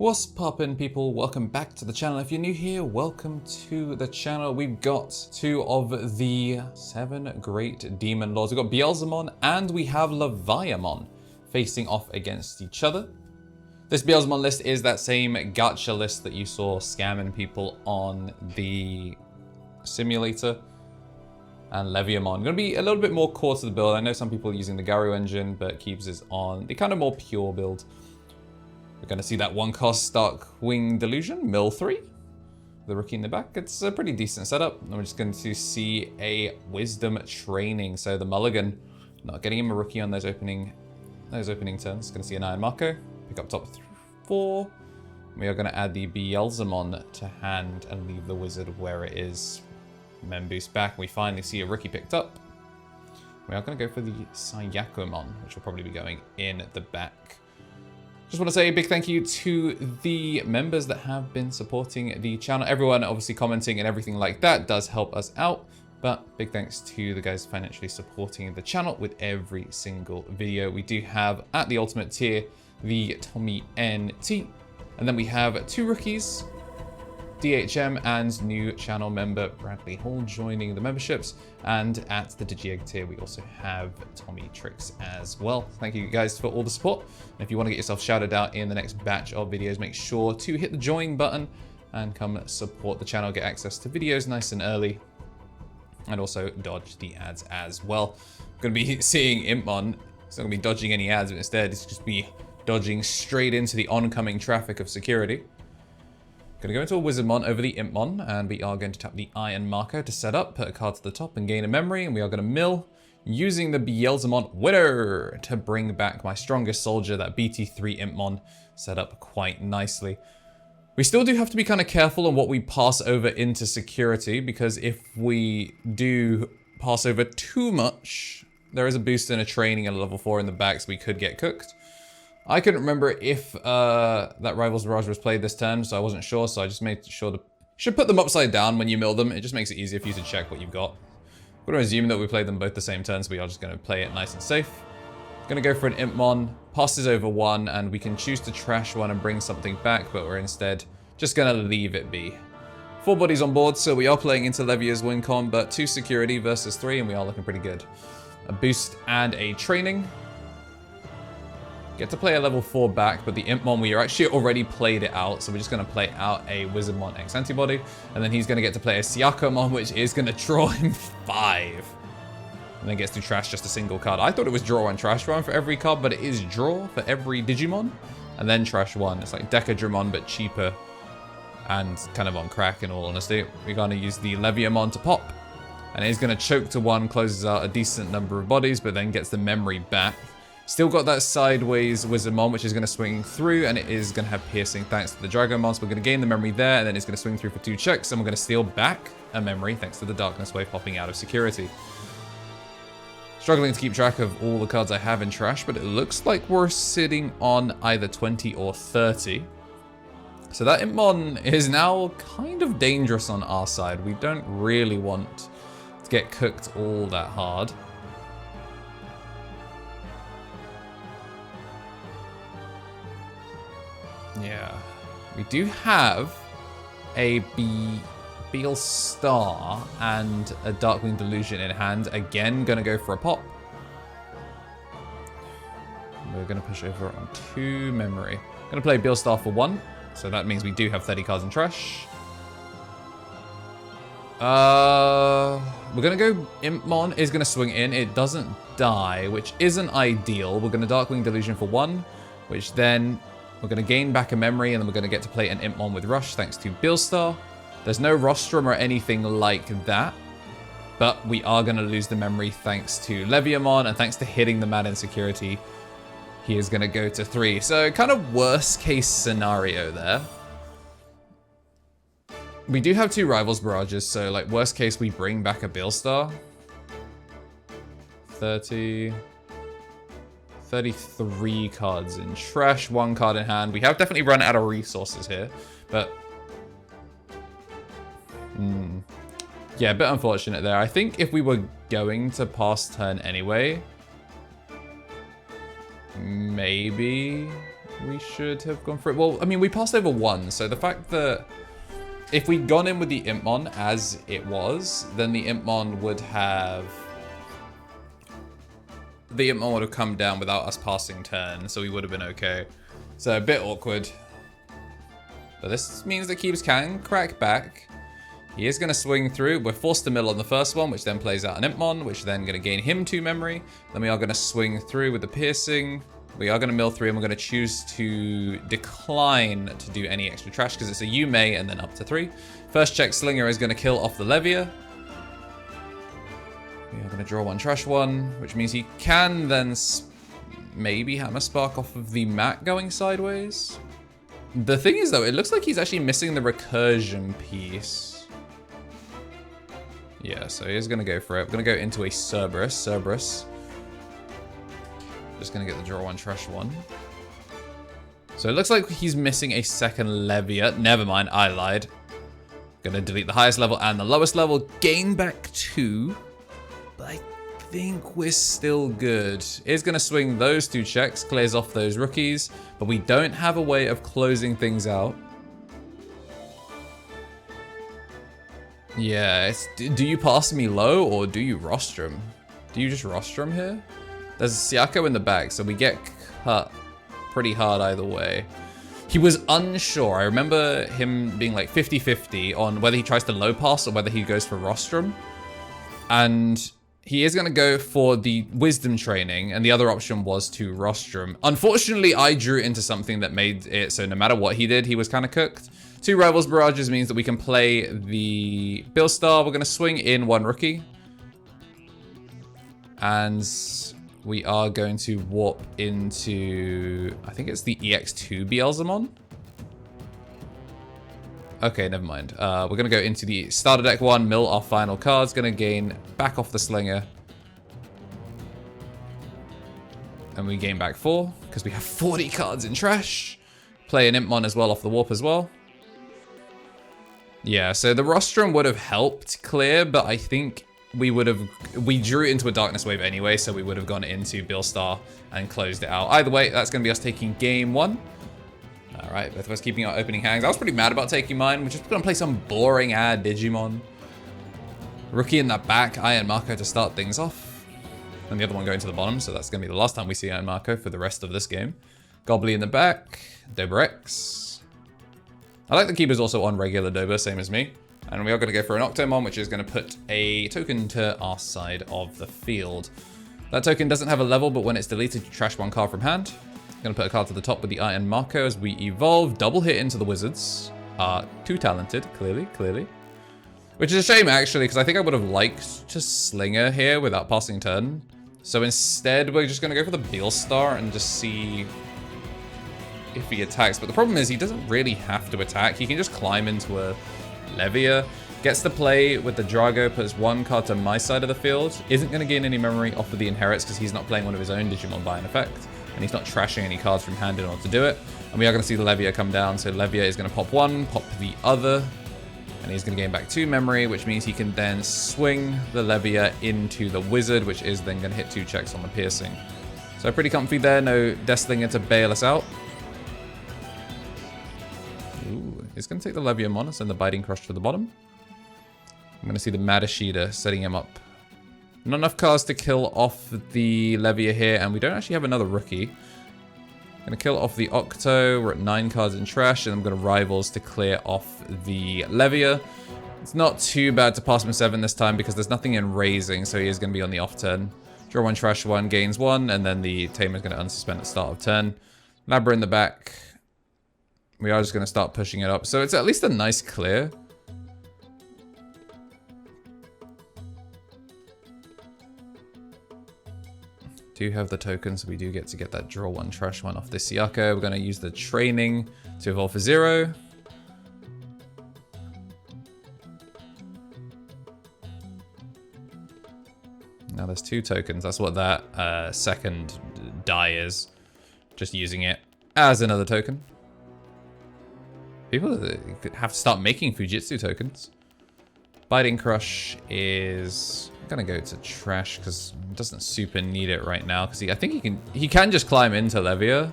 What's poppin', people? Welcome back to the channel. If you're new here, welcome to the channel. We've got two of the 7 great demon lords. We've got Beelzemon and we have Leviamon facing off against each other. This Beelzemon list is that same gacha list that you saw scamming people on the simulator. And Leviamon. Going to be a little bit more core to the build. I know some people are using the Garu engine, but Keeps is on the kind of more pure build. We're going to see that 1-cost Darkwing Delusion, mill 3. The rookie in the back. It's a pretty decent setup. And we're just going to see a Wisdom Training. So the Mulligan, not getting him a rookie on those opening turns. Going to see an Iron Marco. Pick up top 4. We are going to add the Beelzemon to hand and leave the Wizard where it is. Men boost back. We finally see a rookie picked up. We are going to go for the Sayakomon, which will probably be going in the back. Just want to say a big thank you to the members that have been supporting the channel. Everyone obviously commenting and everything like that does help us out. But big thanks to the guys financially supporting the channel with every single video. We do have at the ultimate tier, the Tommy NT. And then we have 2 rookies, DHM and new channel member Bradley Hall joining the memberships. And at the DigiEgg tier, we also have Tommy Tricks as well. Thank you guys for all the support. And if you want to get yourself shouted out in the next batch of videos, make sure to hit the join button and come support the channel, get access to videos nice and early. And also dodge the ads as well. I'm going to be seeing Impmon. It's not going to be dodging any ads, but instead it's just be dodging straight into the oncoming traffic of security. Going to go into a Wizardmon over the Impmon, and we are going to tap the Iron Marco to set up, put a card to the top and gain a memory, and we are going to mill using the Beelzemon winner to bring back my strongest soldier, that BT3 Impmon, set up quite nicely. We still do have to be kind of careful on what we pass over into security, because if we do pass over too much, there is a boost and a training at a level 4 in the back, so we could get cooked. I couldn't remember if that Rivals Mirage was played this turn, so I wasn't sure, so I just made sure to... should put them upside down when you mill them. It just makes it easier for you to check what you've got. I'm going to assume that we played them both the same turn, so we are just going to play it nice and safe. Going to go for an Impmon, passes over 1, and we can choose to trash 1 and bring something back, but we're instead just going to leave it be. 4 bodies on board, so we are playing into Levia's win con, but 2 security versus 3, and we are looking pretty good. A boost and a training. Get to play a level 4 back, but the Impmon, we actually already played it out, so we're just going to play out a Wizardmon X Antibody, and then he's going to get to play a Sayakomon, which is going to draw him 5. And then gets to trash just a single card. I thought it was draw 1, trash 1 for every card, but it is draw for every Digimon, and then trash 1. It's like Decadramon, but cheaper, and kind of on crack, in all honesty. We're going to use the Leviamon to pop, and he's going to choke to 1, closes out a decent number of bodies, but then gets the memory back. Still got that sideways Wizardmon, which is going to swing through, and it is going to have piercing thanks to the Dragomon. So we're going to gain the memory there, and then it's going to swing through for 2 checks, and we're going to steal back a memory thanks to the Darkness Wave popping out of security. Struggling to keep track of all the cards I have in trash, but it looks like we're sitting on either 20 or 30. So that Impmon is now kind of dangerous on our side. We don't really want to get cooked all that hard. Yeah, we do have a Beelstar and a Darkwing Delusion in hand. Again, gonna go for a pop. We're gonna push over on 2 memory. Gonna play Beelstar for 1, so that means we do have 30 cards in trash. We're gonna go Impmon is gonna swing in. It doesn't die, which isn't ideal. We're gonna Darkwing Delusion for 1, which then we're going to gain back a memory, and then we're going to get to play an Impmon with Rush thanks to Beelstar. There's no Rostrum or anything like that, but we are going to lose the memory thanks to Leviamon, and thanks to hitting the man in security, he is going to go to 3. So kind of worst case scenario there. We do have 2 Rivals Mirages, so like worst case we bring back a Beelstar. 33 cards in trash, 1 card in hand. We have definitely run out of resources here, but yeah, a bit unfortunate there. I think if we were going to pass turn anyway, maybe we should have gone for it. Well, I mean, we passed over one, so the fact that if we'd gone in with the Impmon as it was, then the Impmon would have... The Impmon would have come down without us passing turn, so we would have been okay. So a bit awkward. But this means that Keebs can crack back. He is going to swing through. We're forced to mill on the first one, which then plays out an Impmon, which then going to gain him 2 memory. Then we are going to swing through with the piercing. We are going to mill 3, and we're going to choose to decline to do any extra trash because it's a you may and then up to 3. First check Slinger is going to kill off the Levia. We are going to draw 1 trash 1, which means he can then maybe Hammer Spark off of the mat going sideways. The thing is, though, it looks like he's actually missing the recursion piece. Yeah, so he's going to go for it. We're going to go into a Cerberus. Just going to get the draw 1, trash 1. So it looks like he's missing a second Levia. Never mind, I lied. Going to delete the highest level and the lowest level. Gain back 2. But I think we're still good. He's going to swing those 2 checks. Clears off those rookies. But we don't have a way of closing things out. Yeah, it's, do you pass me low or do you rostrum? Do you just rostrum here? There's Siako in the back, so we get cut pretty hard either way. He was unsure. I remember him being like 50-50 on whether he tries to low pass or whether he goes for rostrum. And he is going to go for the wisdom training, and the other option was to rostrum. Unfortunately, I drew into something that made it so no matter what he did, he was kind of cooked. 2 Rivals Mirages means that we can play the Beelzemon. We're going to swing in 1 rookie. And we are going to warp into, I think it's the EX2 Beelzemon. Okay, never mind. We're going to go into the starter deck 1, mill our final cards. Going to gain back off the Slinger. And we gain back 4, because we have 40 cards in trash. Play an Impmon as well off the warp as well. Yeah, so the rostrum would have helped clear, but I think we drew into a Darkness Wave anyway, so we would have gone into Beelstar and closed it out. Either way, that's going to be us taking game 1. All right, both of us keeping our opening hands. I was pretty mad about taking mine. We're just going to play some boring ad Digimon. Rookie in the back, Iron Marco to start things off. And the other one going to the bottom, so that's going to be the last time we see Iron Marco for the rest of this game. Gobbly in the back, Dobrex. I like the Keeper's also on regular Dober, same as me. And we are going to go for an Octomon, which is going to put a token to our side of the field. That token doesn't have a level, but when it's deleted, you trash 1 card from hand. Going to put a card to the top with the Iron Marco as we evolve. Double hit into the Wizards. Too talented, clearly. Which is a shame, actually, because I think I would have liked to Slinger here without passing turn. So instead, we're just going to go for the Beelstar and just see if he attacks. But the problem is he doesn't really have to attack. He can just climb into a Levia. Gets to play with the Drago, puts 1 card to my side of the field. Isn't going to gain any memory off of the Inherits because he's not playing one of his own Digimon by an effect. And he's not trashing any cards from hand in order to do it. And we are going to see the Levia come down. So Levia is going to pop 1, pop the other. And he's going to gain back 2 memory, which means he can then swing the Levia into the Wizard, which is then going to hit 2 checks on the piercing. So pretty comfy there. No Deathslinger to bail us out. Ooh, he's going to take the Leviamon and send the Biting Crush to the bottom. I'm going to see the Madashida setting him up. Not enough cards to kill off the Levia here, and we don't actually have another rookie. Going to kill off the Octo. We're at 9 cards in trash, and I'm going to Rivals to clear off the Levia. It's not too bad to pass him 7 this time because there's nothing in raising, so he is going to be on the off turn. Draw 1, trash 1, gains 1, and then the Tamer is going to unsuspend at the start of turn. Labra in the back. We are just going to start pushing it up. So it's at least a nice clear. Do have the token, so we do get to get that draw 1, trash 1 off this Siako. We're going to use the training to evolve for 0. Now there's 2 tokens. That's what that second die is. Just using it as another token. People have to start making Fujitsu tokens. Biting Crush is gonna go to trash because he doesn't super need it right now. Because I think he can just climb into Levia.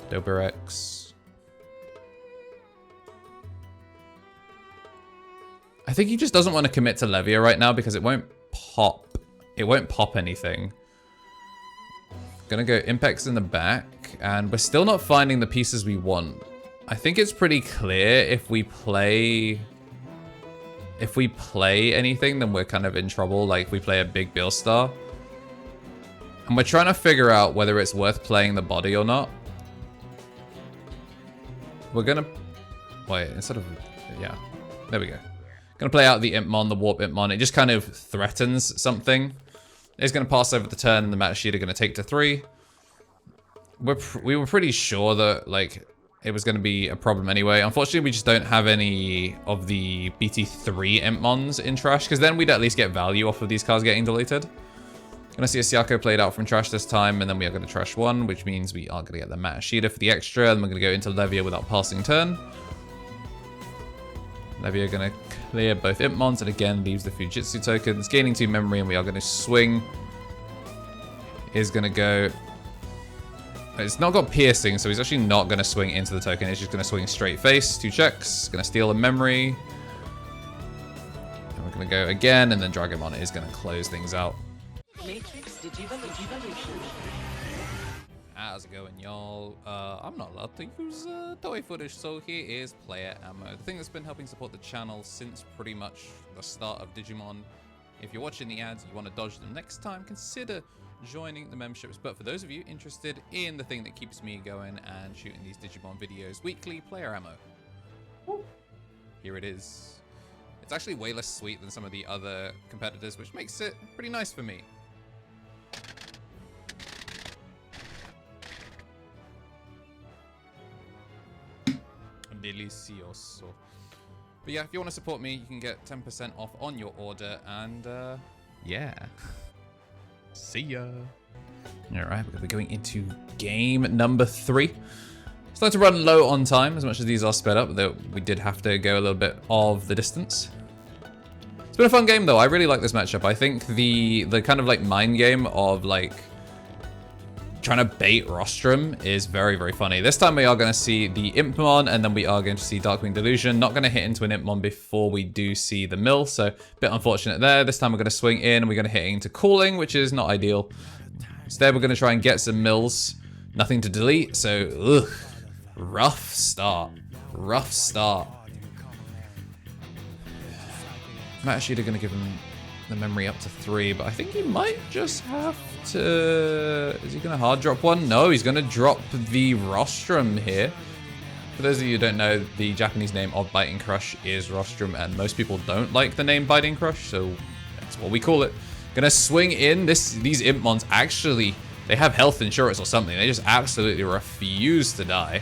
Doberex. I think he just doesn't want to commit to Levia right now because it won't pop. It won't pop anything. Gonna go Impex in the back, and we're still not finding the pieces we want. I think it's pretty clear if we play anything, then we're kind of in trouble. Like if we play a big Beelstar. And we're trying to figure out whether it's worth playing the body or not. We're gonna wait, instead of yeah. There we go. Gonna play out the Impmon, the Warp Impmon. It just kind of threatens something. It's gonna pass over the turn, and the match sheet are gonna take to 3. We were pretty sure that like it was gonna be a problem anyway. Unfortunately, we just don't have any of the BT3 Impmons in trash, because then we'd at least get value off of these cards getting deleted. Gonna see a Siako played out from trash this time, and then we are gonna trash 1, which means we are gonna get the Mata Sheeta for the extra, and we're gonna go into Levia without passing turn. Levia gonna clear both Impmons, and again leaves the Fujitsu tokens, gaining 2 memory, and we are gonna swing. Is gonna go. It's not got piercing, so he's actually not gonna swing into the token. It's just gonna swing straight face, 2 checks, gonna steal a memory. And we're gonna go again, and then Dragonmon is gonna close things out. How's it going, y'all? I'm not allowed to use toy footage, so here is player ammo. The thing that's been helping support the channel since pretty much the start of Digimon. If you're watching the ads, you want to dodge them next time, consider joining the memberships. But for those of you interested in the thing that keeps me going and shooting these Digimon videos weekly, player ammo. Here it is. It's actually way less sweet than some of the other competitors, which makes it pretty nice for me. Delicioso. But yeah, if you want to support me, you can get 10% off on your order, and yeah. See ya. Alright, we're going to be going into game number 3. Starting to run low on time, as much as these are sped up, though we did have to go a little bit of the distance. It's been a fun game, though. I really like this matchup. I think the kind of like mind game of like trying to bait Rostrum is very, very funny. This time we are going to see the Impmon, and then we are going to see Darkwing Delusion. Not going to hit into an Impmon before we do see the mill, so a bit unfortunate there. This time we're going to swing in, and we're going to hit into Cooling, which is not ideal. Instead, we're going to try and get some mills. Nothing to delete, so ugh. Rough start. Rough start. I'm actually going to give him the memory up to 3, but I think he might just have to... Is he going to hard drop 1? No, he's going to drop the Rostrum here. For those of you who don't know, the Japanese name of Biting Crush is Rostrum, and most people don't like the name Biting Crush, so that's what we call it. Gonna swing in. These Impmons actually, they have health insurance or something. They just absolutely refuse to die.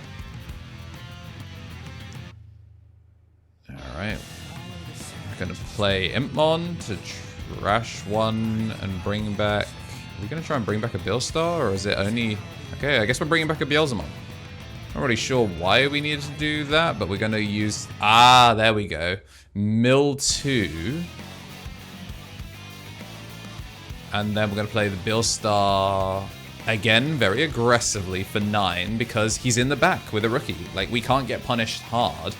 Alright. We're gonna play Impmon to trash 1 and bring back... Are we gonna try and bring back a Beelstar, or is it only... Okay, I guess we're bringing back a Beelzemon. Not really sure why we needed to do that, but we're gonna use... Ah, there we go. Mill 2. And then we're gonna play the Beelstar again, very aggressively for 9, because he's in the back with a rookie. Like, we can't get punished hard.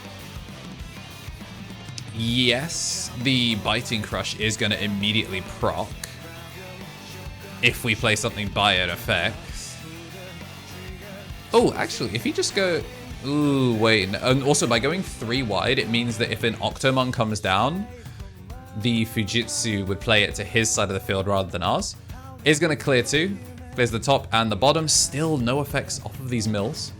Yes, the Biting Crush is gonna immediately proc if we play something by an effect. Oh, actually, if you just go... Ooh, wait. And also, by going 3 wide, it means that if an Octomon comes down, the Fujitsu would play it to his side of the field rather than ours. Is going to clear 2. Clears the top and the bottom. Still no effects off of these mills.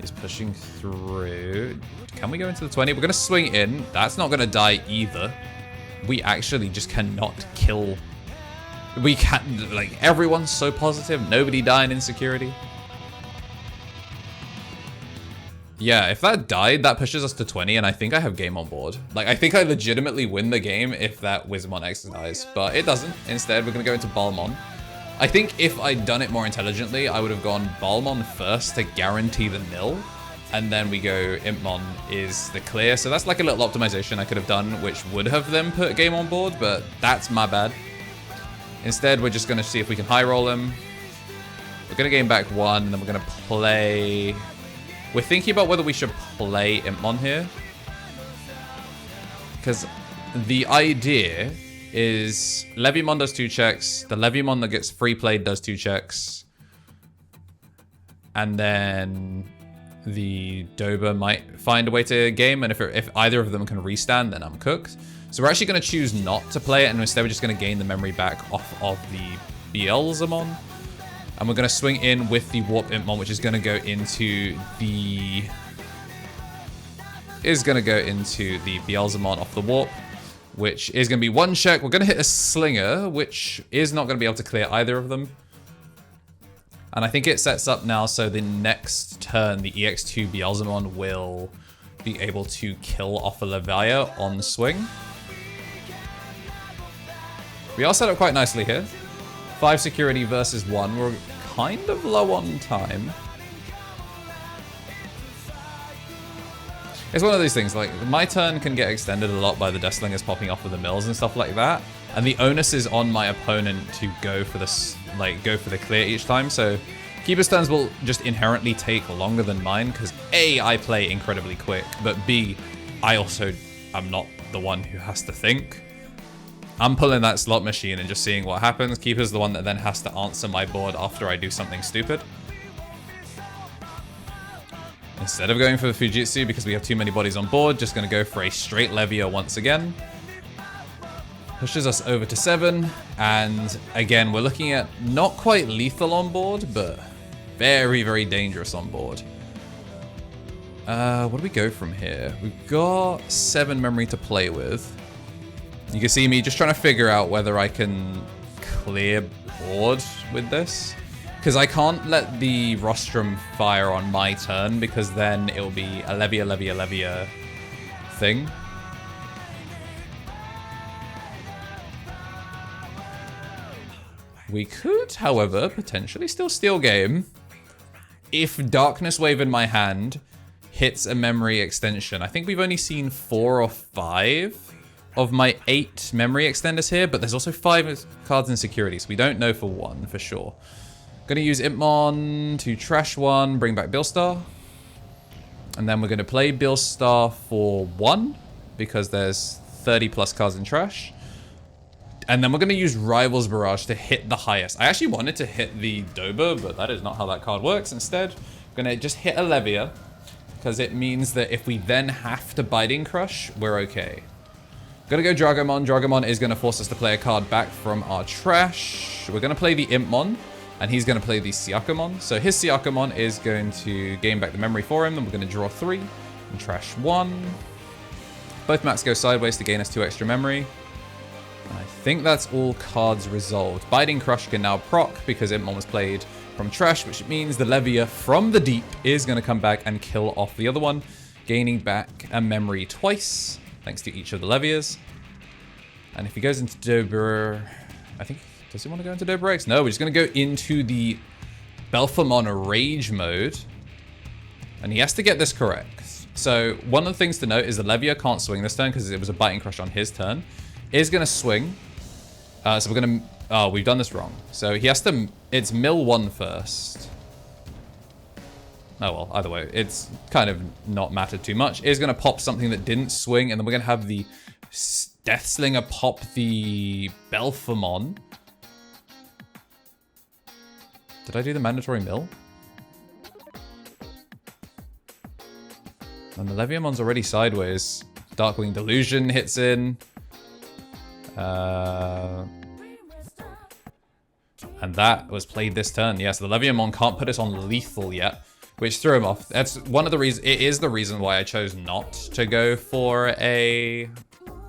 He's pushing through. Can we go into the 20? We're going to swing in. That's not going to die either. We actually just cannot kill... We can't... Like, everyone's so positive. Nobody dying in security. Yeah, if that died, that pushes us to 20, and I think I have game on board. Like, I think I legitimately win the game if that Wizardmon X dies, but it doesn't. Instead, we're going to go into Balmon. I think if I'd done it more intelligently, I would have gone Balmon first to guarantee the mill, and then we go Impmon is the clear. So that's like a little optimization I could have done, which would have then put game on board, but that's my bad. Instead, we're just going to see if we can high roll him. We're going to gain back 1, and then we're going to play... We're thinking about whether we should play Impmon here. Because the idea is Leviamon does 2 checks. The Leviamon that gets free played does 2 checks. And then the Doba might find a way to game. And if either of them can restand, then I'm cooked. So we're actually going to choose not to play it. And instead we're just going to gain the memory back off of the Beelzemon. And we're going to swing in with the Warp Impmon, which is going to go into the... Beelzemon off the Warp, which is going to be 1 check. We're going to hit a Slinger, which is not going to be able to clear either of them. And I think it sets up now so the next turn, the EX2 Beelzemon will be able to kill off a Levia on swing. We are set up quite nicely here. 5 security versus 1. We're kind of low on time. It's one of those things, like, my turn can get extended a lot by the Death Slingers popping off of the mills and stuff like that. And the onus is on my opponent to go for this, like, go for the clear each time. So Keeper's turns will just inherently take longer than mine, because A, I play incredibly quick, but B, I also am not the one who has to think. I'm pulling that slot machine and just seeing what happens. Keeper's the one that then has to answer my board after I do something stupid. Instead of going for the Fujitsu, because we have too many bodies on board, just going to go for a straight Levia once again. Pushes us over to 7. And again, we're looking at not quite lethal on board, but very, very dangerous on board. What do we go from here? We've got 7 memory to play with. You can see me just trying to figure out whether I can clear board with this. Because I can't let the Rostrum fire on my turn, because then it'll be a Levia thing. We could, however, potentially still steal game if Darkness Wave in my hand hits a memory extension. I think we've only seen 4 or 5 of my 8 memory extenders here, but there's also 5 cards in security, so we don't know for 1 for sure. Gonna use Impmon to trash 1, bring back Beelstar. And then we're gonna play Beelstar for 1, because there's 30 plus cards in trash. And then we're gonna use Rival's Barrage to hit the highest. I actually wanted to hit the Doba, but that is not how that card works. Instead, I'm gonna just hit a Levia, because it means that if we then have to Biting Crush, we're okay. Gonna go Dragomon. Dragomon is gonna force us to play a card back from our trash. We're gonna play the Impmon, and he's gonna play the Siakamon. So his Siakamon is going to gain back the memory for him. Then we're gonna draw 3 and trash 1. Both mats go sideways to gain us 2 extra memory. And I think that's all cards resolved. Biting Crush can now proc because Impmon was played from trash, which means the Levia from the deep is gonna come back and kill off the other one, gaining back a memory twice, thanks to each of the Levias. And if he goes into Dober, I think, does he want to go into Dober X? No, we're just going to go into the Beelzemon Rage mode. And he has to get this correct. So one of the things to note is the Levia can't swing this turn because it was a Biting Crush on his turn. Is going to swing. So we're going to, oh, we've done this wrong. So he has to, it's mill 1 first. Oh well, either way, it's kind of not mattered too much. Is going to pop something that didn't swing, and then we're going to have the Death Slinger pop the Beelzemon. Did I do the mandatory mill? And the Leviamon's already sideways. Darkwing Delusion hits in. And that was played this turn. Yes, the Leviamon can't put us on lethal yet, which threw him off. That's one of the reasons. It is the reason why I chose not to go for a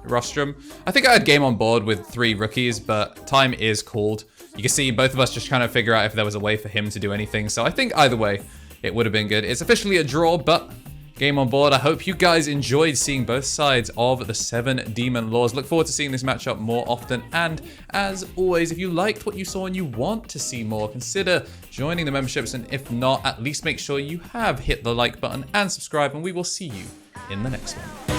Rostrum. I think I had game on board with 3 rookies, but time is called. You can see both of us just trying to figure out if there was a way for him to do anything. So I think either way, it would have been good. It's officially a draw, but game on board. I hope you guys enjoyed seeing both sides of the 7 Demon Lords. Look forward to seeing this matchup more often. And as always, if you liked what you saw and you want to see more, consider joining the memberships. And if not, at least make sure you have hit the like button and subscribe. And we will see you in the next one.